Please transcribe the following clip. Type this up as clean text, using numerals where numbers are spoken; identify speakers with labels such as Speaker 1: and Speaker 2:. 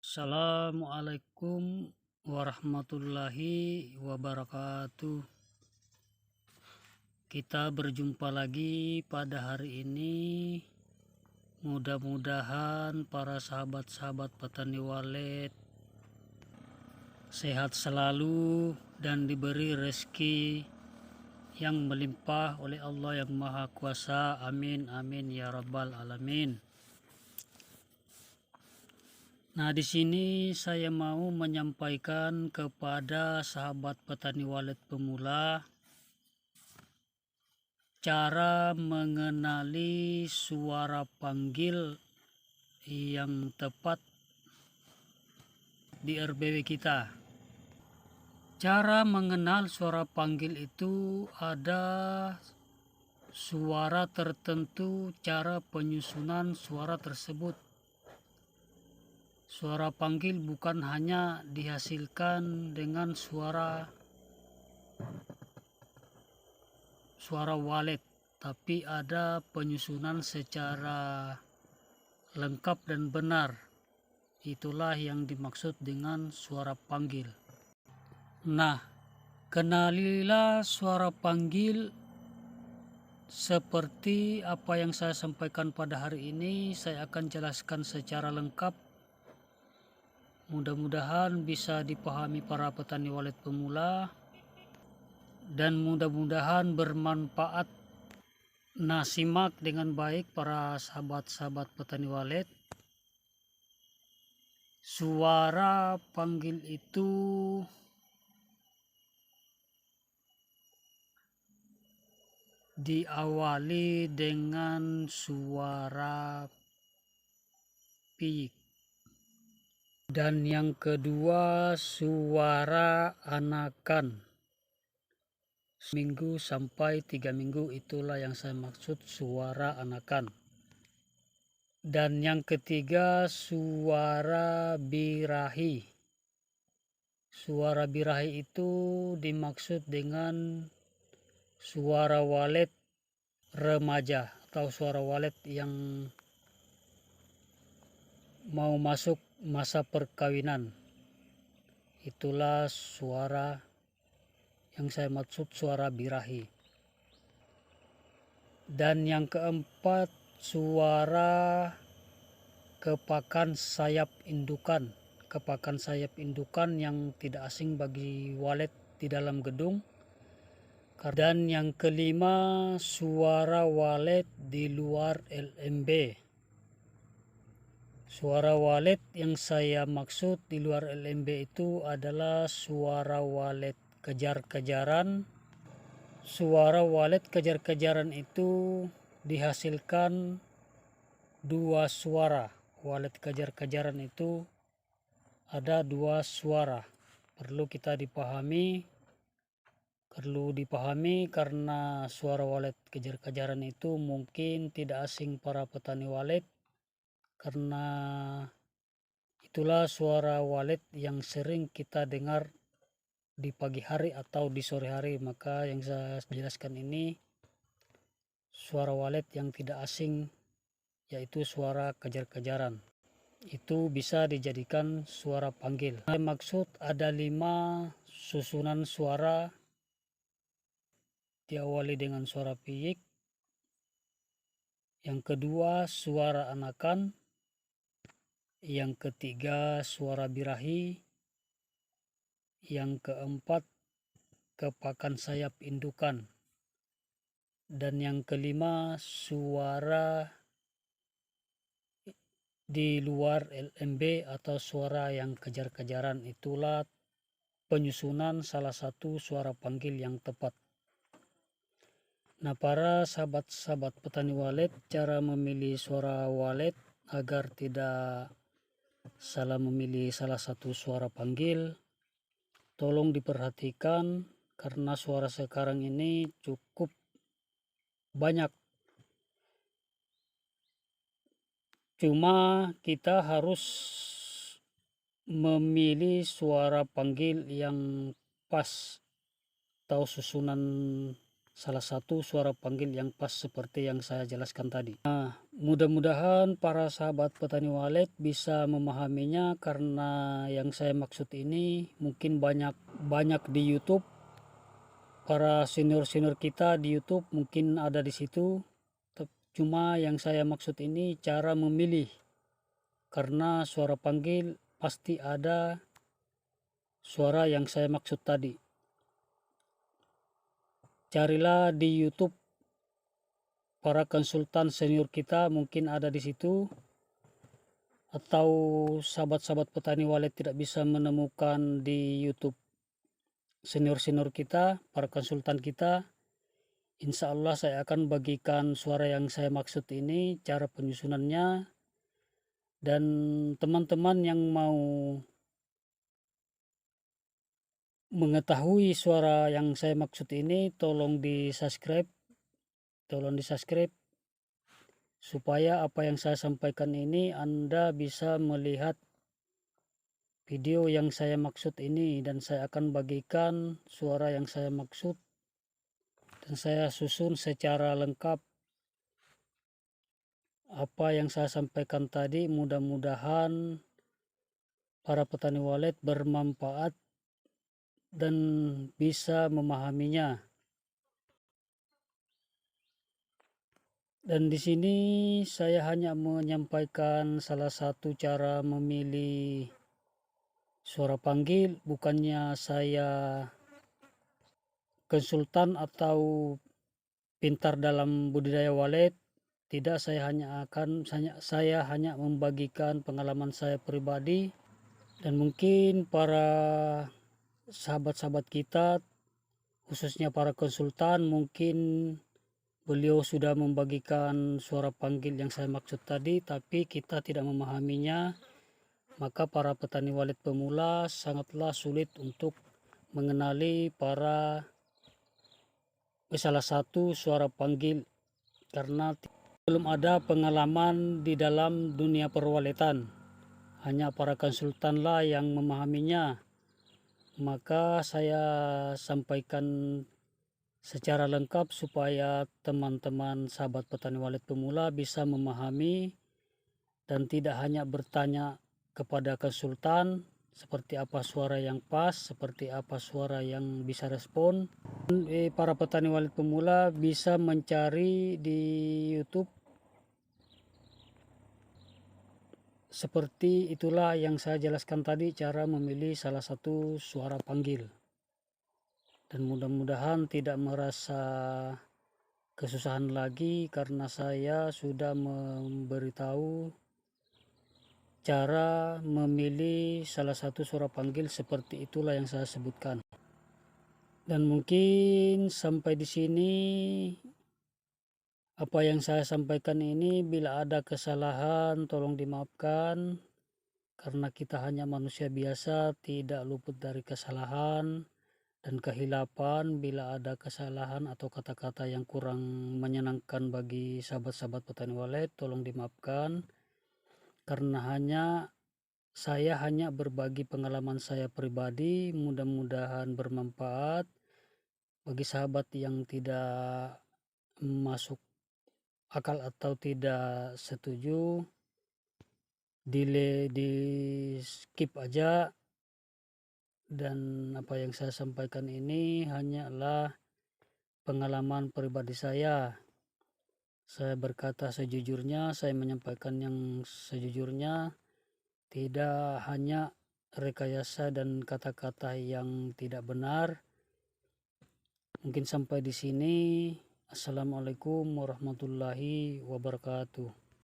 Speaker 1: Assalamualaikum warahmatullahi wabarakatuh. Kita berjumpa lagi pada hari ini. Mudah-mudahan para sahabat-sahabat petani walet sehat selalu dan diberi rezeki yang melimpah oleh Allah yang Maha Kuasa. Amin amin ya rabbal alamin. Nah, di sini saya mau menyampaikan kepada sahabat petani walet pemula cara mengenali suara panggil yang tepat di RBW kita. Cara mengenal suara panggil itu ada suara tertentu, cara penyusunan suara tersebut. Suara panggil bukan hanya dihasilkan dengan suara walet, tapi ada penyusunan secara lengkap dan benar. Itulah yang dimaksud dengan suara panggil. Nah, kenalilah suara panggil seperti apa yang saya sampaikan pada hari ini. Saya akan jelaskan secara lengkap. Mudah-mudahan bisa dipahami para petani walet pemula dan mudah-mudahan bermanfaat. Nah, simak dengan baik para sahabat-sahabat petani walet. Suara panggil itu diawali dengan suara pik. Dan yang kedua suara anakan. Seminggu sampai 3 minggu, itulah yang saya maksud suara anakan. Dan yang ketiga suara birahi. Suara birahi itu dimaksud dengan suara walet remaja atau suara walet yang mau masuk masa perkawinan. Itulah suara yang saya maksud, suara birahi. Dan yang keempat suara kepakan sayap indukan. Kepakan sayap indukan yang tidak asing bagi walet di dalam gedung. Dan yang kelima suara walet di luar LMB. Suara walet yang saya maksud di luar LMB itu adalah suara walet kejar-kejaran. Suara walet kejar-kejaran itu dihasilkan dua suara. Walet kejar-kejaran itu ada dua suara. Perlu dipahami karena suara walet kejar-kejaran itu mungkin tidak asing para petani walet, karena itulah suara walet yang sering kita dengar di pagi hari atau di sore hari. Maka yang saya jelaskan ini suara walet yang tidak asing, yaitu suara kejar-kejaran. Itu bisa dijadikan suara panggil. Saya maksud ada 5 susunan suara. Diawali dengan suara piyik. Yang kedua suara anakan. Yang ketiga suara birahi. Yang keempat kepakan sayap indukan. Dan yang kelima suara di luar LMB atau suara yang kejar-kejaran. Itulah penyusunan salah satu suara panggil yang tepat. Nah, para sahabat-sahabat petani walet, cara memilih suara walet agar tidak salah memilih salah satu suara panggil, tolong diperhatikan karena suara sekarang ini cukup banyak. Cuma kita harus memilih suara panggil yang pas atau susunan salah satu suara panggil yang pas seperti yang saya jelaskan tadi. Nah, mudah-mudahan para sahabat petani walet bisa memahaminya, karena yang saya maksud ini mungkin banyak di YouTube. Para senior-senior kita di YouTube mungkin ada di situ. Cuma yang saya maksud ini cara memilih, karena suara panggil pasti ada suara yang saya maksud tadi. Carilah di YouTube para konsultan senior kita, mungkin ada di situ. Atau sahabat-sahabat petani walet tidak bisa menemukan di YouTube senior-senior kita, para konsultan kita, insya Allah saya akan bagikan suara yang saya maksud ini, cara penyusunannya. Dan teman-teman yang mau mengetahui suara yang saya maksud ini, tolong di subscribe supaya apa yang saya sampaikan ini Anda bisa melihat video yang saya maksud ini, dan saya akan bagikan suara yang saya maksud dan saya susun secara lengkap apa yang saya sampaikan tadi. Mudah-mudahan para petani walet bermanfaat dan bisa memahaminya. Dan di sini saya hanya menyampaikan salah satu cara memilih suara panggil, bukannya saya konsultan atau pintar dalam budidaya walet. Tidak, saya hanya membagikan pengalaman saya pribadi, dan mungkin para sahabat-sahabat kita, khususnya para konsultan, mungkin beliau sudah membagikan suara panggil yang saya maksud tadi, tapi kita tidak memahaminya. Maka para petani walet pemula sangatlah sulit untuk mengenali salah satu suara panggil, karena belum ada pengalaman di dalam dunia perwaletan. Hanya para konsultanlah yang memahaminya. Maka saya sampaikan secara lengkap supaya teman-teman sahabat petani walet pemula bisa memahami dan tidak hanya bertanya kepada konsultan seperti apa suara yang pas, seperti apa suara yang bisa respon. Para petani walet pemula bisa mencari di YouTube. Seperti itulah yang saya jelaskan tadi, cara memilih salah satu suara panggil. Dan mudah-mudahan tidak merasa kesusahan lagi, karena saya sudah memberitahu cara memilih salah satu suara panggil. Seperti itulah yang saya sebutkan. Dan mungkin sampai di sini apa yang saya sampaikan ini. Bila ada kesalahan tolong dimaafkan, karena kita hanya manusia biasa, tidak luput dari kesalahan dan kehilapan. Bila ada kesalahan atau kata-kata yang kurang menyenangkan bagi sahabat-sahabat petani walet, tolong dimaafkan, karena saya hanya berbagi pengalaman saya pribadi. Mudah-mudahan bermanfaat bagi sahabat yang tidak masuk akal atau tidak setuju, di skip aja. Dan apa yang saya sampaikan ini hanyalah pengalaman pribadi saya. Saya berkata sejujurnya, saya menyampaikan yang sejujurnya, tidak hanya rekayasa dan kata-kata yang tidak benar. Mungkin sampai di sini. Assalamualaikum warahmatullahi wabarakatuh.